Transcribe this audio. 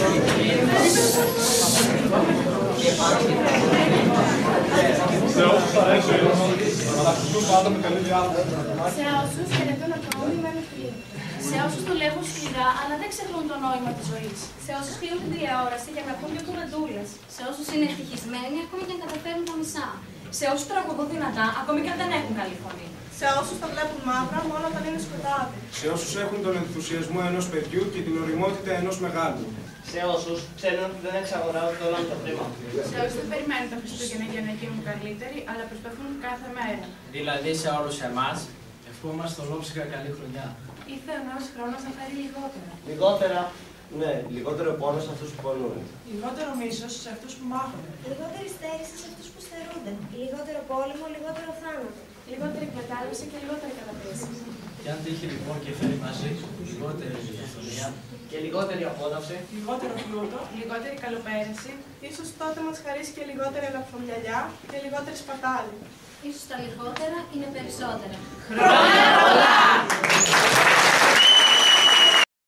Σε όσους χαιρετούν ακόμη με ανοχή. Σε όσους δουλεύουν σκληρά αλλά δεν ξεχνούν το νόημα της ζωής. Σε όσους κλείνουν την τηλεόραση για να ακούν δύο κουβεντούλες. Σε όσους είναι ευτυχισμένοι ακόμη και αν καταφέρουν τα μισά. Σε όσους τραγουδούν δυνατά ακόμη και αν δεν έχουν καλή φωνή. Σε όσους τα βλέπουν μαύρα μόνο όταν είναι σκοτάδι. Σε όσους έχουν τον ενθουσιασμό ενός παιδιού και την ωριμότητα ενός μεγάλου. Σε όσους ξέρουν ότι δεν εξαγοράζονται όλα το χρήμα. Σε όσους δεν περιμένουν τα Χριστούγεννα για να γίνουν καλύτεροι, αλλά προσπαθούν κάθε μέρα. Δηλαδή σε όλους εμάς, ευχόμαστε ολόψυχα καλή χρονιά. Ήρθε ο νέος χρόνος να φέρει λιγότερα. Λιγότερα, ναι, λιγότερο πόνο σε αυτούς που πονούν. Λιγότερο μίσος σε αυτούς που μάχονται. Λιγότερη στέρηση σε αυτούς που στερούνται. Λιγότερο πόλεμο, λιγότερο θάνατο. Λιγότερη εκμετάλλευση και λιγότερη καταπίεση. Και αν τύχει λοιπόν και φέρει μαζί λιγότερη διαφθορία Και λιγότερη απόδοση. Λιγότερο πλούτο. Λιγότερη καλοπαίρεση. Ίσως τότε μας χαρίσει και λιγότερη ελαφρομυαλιά και λιγότερη σπατάλη. Ίσως τα λιγότερα είναι περισσότερα. Χρόνια